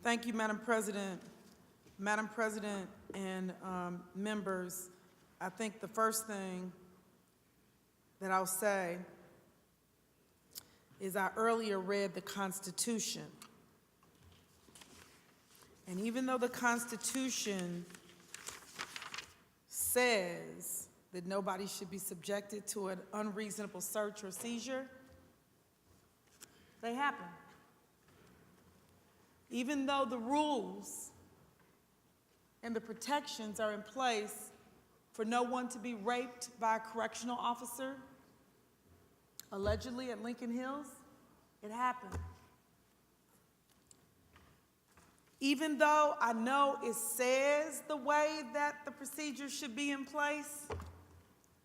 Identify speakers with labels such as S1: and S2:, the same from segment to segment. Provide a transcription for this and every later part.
S1: Thank you, Madam President. Madam President and members, I think the first thing that I'll say is I earlier read the Constitution. And even though the Constitution says that nobody should be subjected to an unreasonable search or seizure, they happen. Even though the rules and the protections are in place for no one to be raped by a correctional officer, allegedly at Lincoln Hills, it happened. Even though I know it says the way that the procedure should be in place,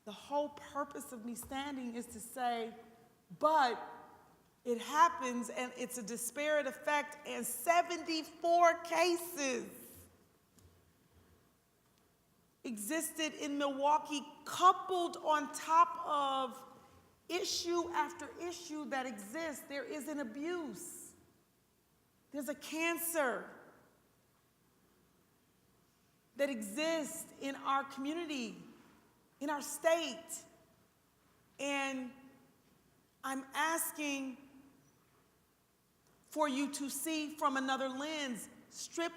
S1: the whole purpose of me standing is to say, but it happens and it's a disparate effect, and 74 cases existed in Milwaukee, coupled on top of issue after issue that exists. There is an abuse. There's a cancer that exists in our community, in our state. And I'm asking for you to see from another lens. Strip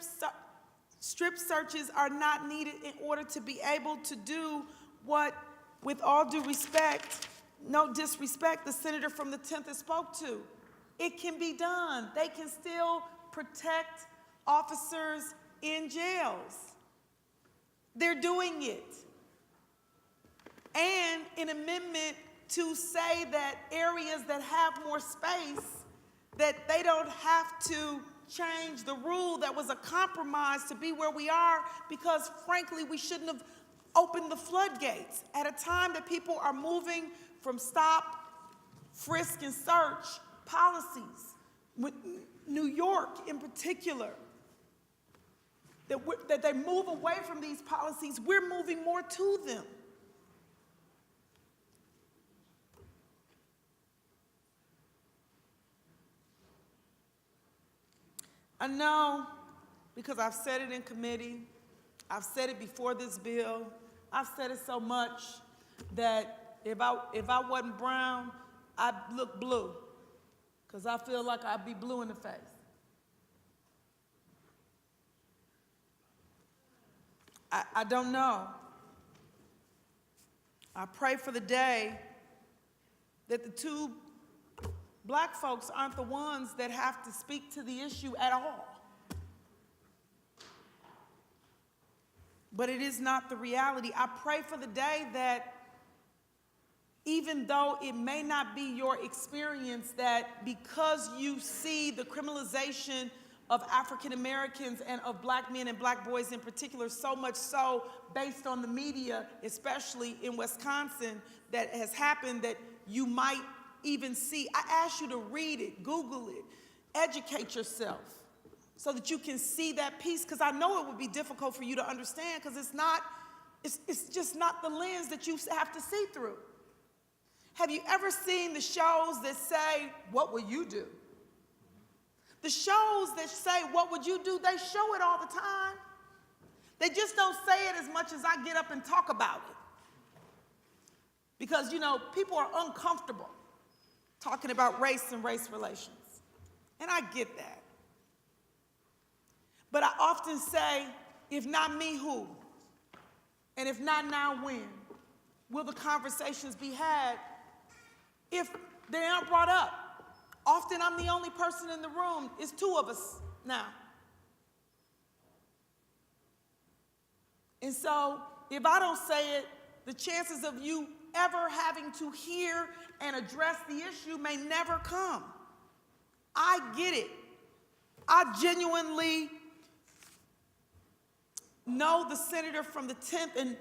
S1: searches are not needed in order to be able to do what, with all due respect, no disrespect, the senator from the 10th spoke to. It can be done. They can still protect officers in jails. They're doing it. And an amendment to say that areas that have more space, that they don't have to change the rule that was a compromise to be where we are, because frankly, we shouldn't have opened the floodgates at a time that people are moving from stop, frisk, and search policies. With New York in particular, that they move away from these policies, we're moving more to them. I know, because I've said it in committee, I've said it before this bill, I've said it so much that if I wasn't brown, I'd look blue, because I feel like I'd be blue in the face. I don't know. I pray for the day that the two black folks aren't the ones that have to speak to the issue at all. But it is not the reality. I pray for the day that even though it may not be your experience, that because you see the criminalization of African Americans and of black men and black boys in particular, so much so based on the media, especially in Wisconsin, that has happened, that you might even see. I ask you to read it, Google it, educate yourself so that you can see that piece, because I know it would be difficult for you to understand, because it's just not the lens that you have to see through. Have you ever seen the shows that say, what will you do? The shows that say, what would you do, they show it all the time. They just don't say it as much as I get up and talk about it. Because, you know, people are uncomfortable talking about race and race relations. And I get that. But I often say, if not me, who? And if not now, when? Will the conversations be had if they aren't brought up? Often I'm the only person in the room. It's two of us now. And so if I don't say it, the chances of you ever having to hear and address the issue may never come. I get it. I genuinely know the senator from the 10th, and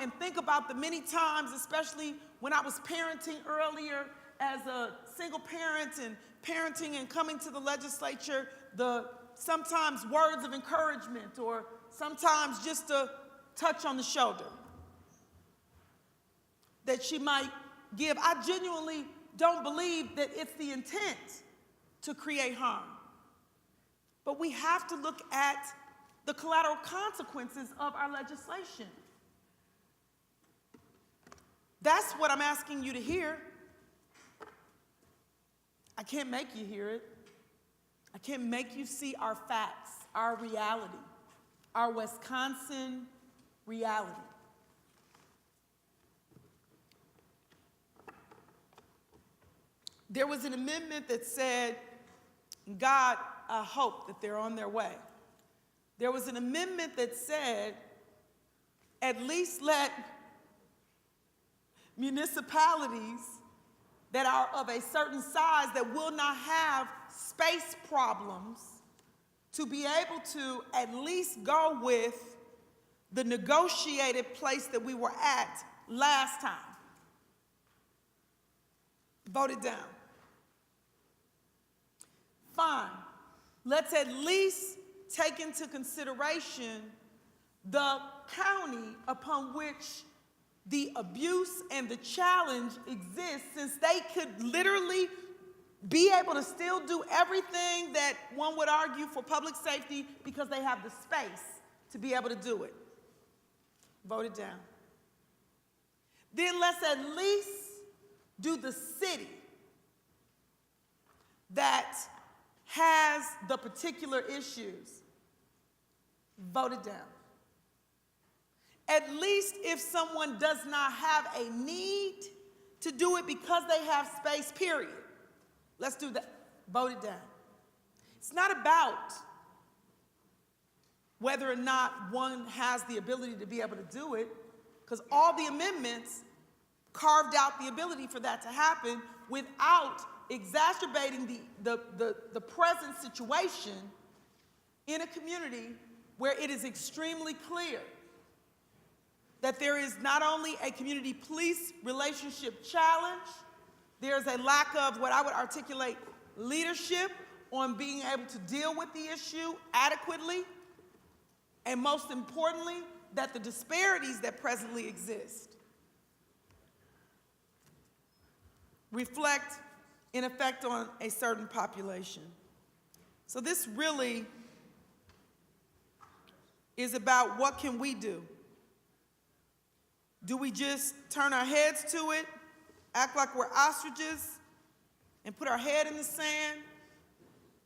S1: and think about the many times, especially when I was parenting earlier as a single parent and parenting and coming to the legislature, the sometimes words of encouragement or sometimes just a touch on the shoulder that she might give. I genuinely don't believe that it's the intent to create harm. But we have to look at the collateral consequences of our legislation. That's what I'm asking you to hear. I can't make you hear it. I can't make you see our facts, our reality, our Wisconsin reality. There was an amendment that said, God, I hope that they're on their way. There was an amendment that said, at least let municipalities that are of a certain size that will not have space problems to be able to at least go with the negotiated place that we were at last time. Voted down. Fine. Let's at least take into consideration the county upon which the abuse and the challenge exists, since they could literally be able to still do everything that one would argue for public safety because they have the space to be able to do it. Voted down. Then let's at least do the city that has the particular issues. Voted down. At least if someone does not have a need to do it because they have space, period. Let's do that. Voted down. It's not about whether or not one has the ability to be able to do it, because all the amendments carved out the ability for that to happen without exacerbating the present situation in a community where it is extremely clear that there is not only a community police relationship challenge, there's a lack of what I would articulate leadership on being able to deal with the issue adequately, and most importantly, that the disparities that presently exist reflect in effect on a certain population. So this really is about what can we do? Do we just turn our heads to it, act like we're ostriches, and put our head in the sand,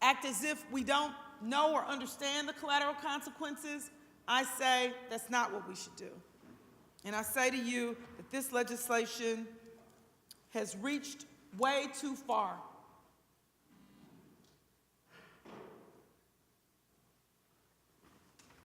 S1: act as if we don't know or understand the collateral consequences? I say that's not what we should do. And I say to you that this legislation has reached way too far